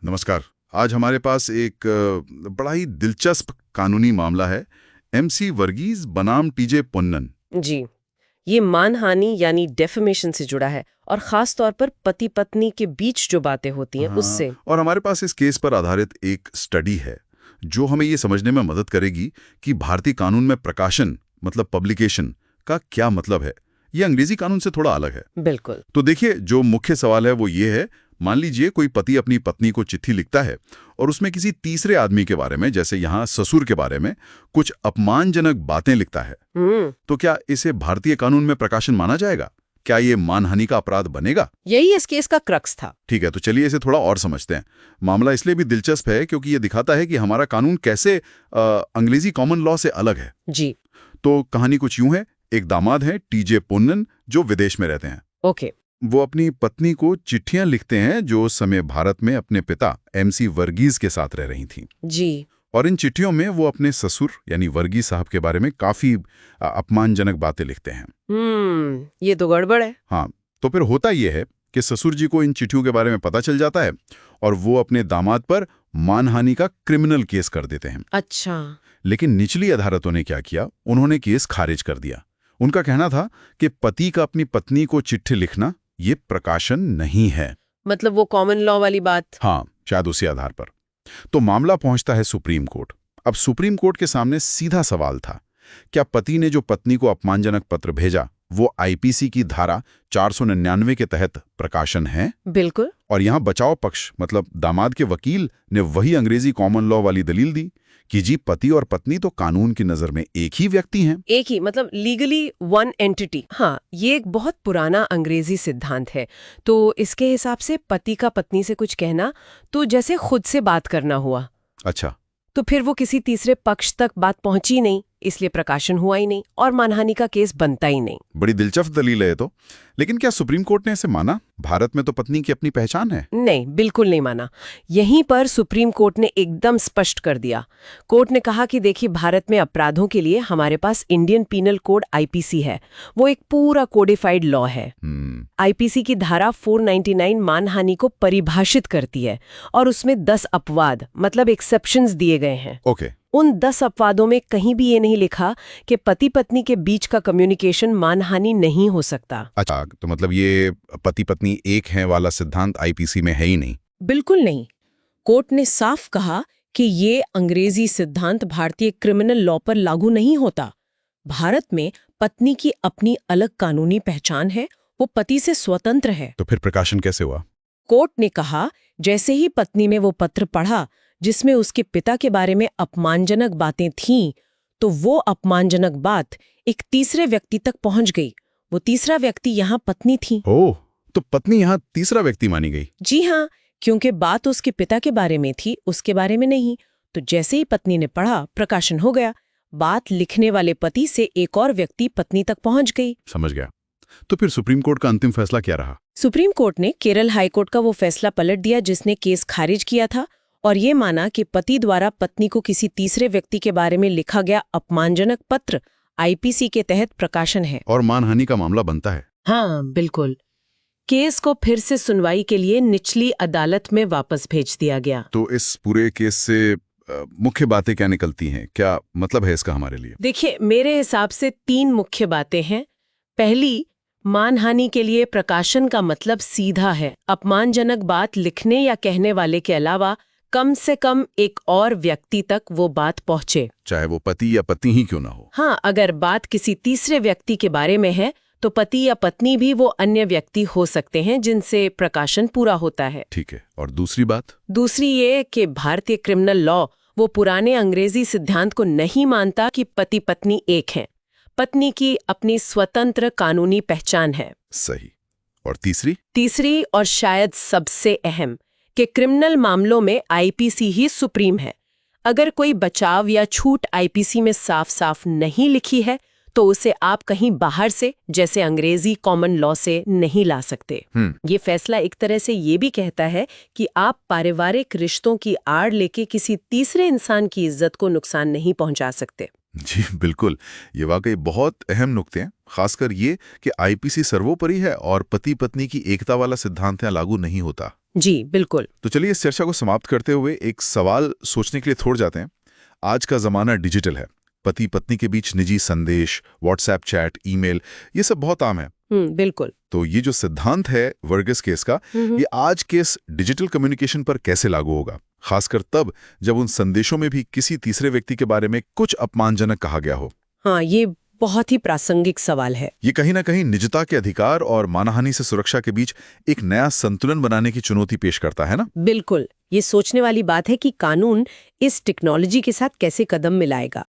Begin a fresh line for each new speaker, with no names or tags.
नमस्कार। आज हमारे पास एक बड़ा ही दिलचस्प कानूनी मामला है। एमसी वर्गीज बनाम टीजे पोन्नन।
जी, ये मानहानि यानी डेफेमेशन से जुड़ा है और खास तौर पर पति पत्नी के बीच जो बातें होती हैं
हाँ,
उससे।
और हमारे पास इस केस पर आधारित एक स्टडी है जो हमें ये समझने में मदद करेगी कि भारतीय कानून में प्रकाशन मतलब पब्लिकेशन का क्या मतलब है। ये अंग्रेजी कानून से थोड़ा अलग है।
बिल्कुल।
तो देखिए, जो मुख्य सवाल है वो ये है, मान लीजिए कोई पति अपनी पत्नी को चिट्ठी लिखता है और उसमें किसी तीसरे आदमी के बारे में, जैसे यहाँ ससुर के बारे में, कुछ अपमानजनक बातें लिखता है। तो क्या इसे भारतीय कानून में प्रकाशन माना जाएगा? क्या ये मानहानि का अपराध बनेगा?
यही इस केस का क्रक्स था।
ठीक है, तो चलिए इसे थोड़ा और समझते हैं। मामला इसलिए भी दिलचस्प है क्योंकि ये दिखाता है कि हमारा कानून कैसे अंग्रेजी कॉमन लॉ से अलग है।
जी।
तो कहानी कुछ यूं है। एक दामाद है टीजे पोन्नन जो विदेश में रहते हैं।
ओके।
वो अपनी पत्नी को चिट्ठियां लिखते हैं जो उस समय भारत में अपने पिता एमसी वर्गीज के साथ रह रही थीं।
जी।
और इन चिट्ठियों में वो अपने ससुर यानी वर्गीज साहब के बारे में काफी अपमानजनक बातें लिखते हैं।
ये तो गड़बड़ है।
हाँ, तो फिर होता ये है कि ससुर जी को इन चिट्ठियों के बारे में पता चल जाता है और वो अपने दामाद पर मानहानि का क्रिमिनल केस कर देते हैं।
अच्छा।
लेकिन निचली अदालतों ने क्या किया, उन्होंने केस खारिज कर दिया। उनका कहना था कि पति का अपनी पत्नी को चिट्ठी लिखना ये प्रकाशन नहीं है।
मतलब वो कॉमन लॉ वाली बात।
हाँ, शायद उसी आधार पर। तो मामला पहुंचता है सुप्रीम कोर्ट। अब सुप्रीम कोर्ट के सामने सीधा सवाल था, क्या पति ने जो पत्नी को अपमानजनक पत्र भेजा वो आईपीसी की धारा 499 के तहत प्रकाशन है?
बिल्कुल।
और यहां बचाव पक्ष मतलब दामाद के वकील ने वही अंग्रेजी कॉमन लॉ वाली दलील दी कि जी पति और पत्नी तो कानून की नजर में एक ही व्यक्ति हैं।
एक ही मतलब लीगली वन एंटिटी। हाँ, ये एक बहुत पुराना अंग्रेजी सिद्धांत है। तो इसके हिसाब से पति का पत्नी से कुछ कहना तो जैसे खुद से बात करना हुआ।
अच्छा।
तो फिर वो किसी तीसरे पक्ष तक बात पहुंची नहीं, इसलिए प्रकाशन हुआ ही नहीं और मानहानि का केस बनता ही नहीं।
बड़ी दिलचस्प दलील है ये तो। लेकिन क्या सुप्रीम कोर्ट ने इसे माना? भारत में तो पत्नी की अपनी पहचान है।
नहीं, बिल्कुल नहीं माना। यहीं पर सुप्रीम कोर्ट ने एकदम स्पष्ट कर दिया। कोर्ट ने कहा कि देखिए, भारत में अपराधों के लिए हमारे पास इंडियन पीनल कोड आईपीसी है। वो एक पूरा कोडिफाइड लॉ है। आईपीसी की धारा 499 मानहानि को परिभाषित करती है और उसमें 10 अपवाद मतलब एक्सेप्शंस दिए गए हैं।
ओके।
उन 10 अपवादों में कहीं भी ये नहीं लिखा कि पति पत्नी के बीच का कम्युनिकेशन मानहानि नहीं हो सकता।
अच्छा, तो मतलब ये पति पत्नी एक हैं वाला सिद्धांत आईपीसी में है ही नहीं?
बिल्कुल नहीं। कोर्ट ने साफ कहा कि ये अंग्रेजी सिद्धांत भारतीय क्रिमिनल लॉ पर लागू नहीं होता। भारत में पत्नी की अपनी अलग कानूनी पहचान है, वो पति से स्वतंत्र है।
तो फिर प्रकाशन कैसे हुआ?
कोर्ट ने कहा, जैसे ही पत्नी ने वो पत्र पढ़ा जिसमें उसके पिता के बारे में अपमानजनक बातें थीं, तो वो अपमानजनक बात एक तीसरे व्यक्ति तक पहुंच गई। वो तीसरा व्यक्ति यहाँ पत्नी थी।
ओह, तो पत्नी यहाँ तीसरा व्यक्ति मानी गई?
जी हाँ, क्योंकि बात उसके पिता के बारे में थी, उसके बारे में नहीं। तो जैसे ही पत्नी ने पढ़ा, प्रकाशन हो गया। बात लिखने वाले पति से एक और व्यक्ति पत्नी तक पहुंच गई।
समझ गया। तो फिर सुप्रीम कोर्ट का अंतिम फैसला क्या रहा?
सुप्रीम कोर्ट ने केरल हाई कोर्ट का वो फैसला पलट दिया जिसने केस खारिज किया था और ये माना कि पति द्वारा पत्नी को किसी तीसरे व्यक्ति के बारे में लिखा गया अपमानजनक पत्र आईपीसी के तहत प्रकाशन है
और मानहानि का मामला बनता है।
हाँ, बिल्कुल। केस को फिर से सुनवाई के लिए निचली अदालत में वापस भेज दिया गया।
तो इस पूरे केस से मुख्य बातें क्या निकलती हैं? क्या मतलब है इसका हमारे लिए?
देखिए, मेरे हिसाब से 3 मुख्य बातें हैं। पहली, मानहानि के लिए प्रकाशन का मतलब सीधा है। अपमानजनक बात लिखने या कहने वाले के अलावा कम से कम एक और व्यक्ति तक वो बात पहुंचे,
चाहे वो पति या पत्नी ही क्यों ना हो।
हाँ, अगर बात किसी तीसरे व्यक्ति के बारे में है तो पति या पत्नी भी वो अन्य व्यक्ति हो सकते हैं जिनसे प्रकाशन पूरा होता है।
ठीक है। और दूसरी बात?
दूसरी ये कि भारतीय क्रिमिनल लॉ वो पुराने अंग्रेजी सिद्धांत को नहीं मानता कि पति पत्नी एक हैं। पत्नी की अपनी स्वतंत्र कानूनी पहचान है।
सही। और तीसरी
और शायद सबसे अहम कि क्रिमिनल मामलों में आईपीसी ही सुप्रीम है। अगर कोई बचाव या छूट आईपीसी में साफ साफ नहीं लिखी है तो उसे आप कहीं बाहर से जैसे अंग्रेजी कॉमन लॉ से नहीं ला सकते। ये फैसला एक तरह से ये भी कहता है कि आप पारिवारिक रिश्तों की आड़ लेके किसी तीसरे इंसान की इज्जत को नुकसान नहीं पहुंचा सकते।
जी बिल्कुल, ये वाकई बहुत अहम नुक्ते हैं। खासकर ये कि आईपीसी सर्वोपरि है और पति पत्नी की एकता वाला सिद्धांत यहाँ लागू नहीं होता।
जी बिल्कुल।
तो चलिए इस चर्चा को समाप्त करते हुए एक सवाल सोचने के लिए छोड़ जाते हैं। आज का जमाना डिजिटल है, पति पत्नी के बीच निजी संदेश, व्हाट्सएप चैट, ईमेल, ये सब बहुत आम है।
बिल्कुल।
तो ये जो सिद्धांत है वर्गस केस का, ये आज के इस डिजिटल कम्युनिकेशन पर कैसे लागू होगा, खासकर तब जब उन संदेशों में भी किसी तीसरे व्यक्ति के बारे में कुछ अपमानजनक कहा गया हो।
हाँ, ये बहुत ही प्रासंगिक सवाल है।
ये कहीं ना कहीं निजता के अधिकार और मानहानि से सुरक्षा के बीच एक नया संतुलन बनाने की चुनौती पेश करता है ना।
बिल्कुल, ये सोचने वाली बात है कि कानून इस टेक्नोलॉजी के साथ कैसे कदम मिलाएगा।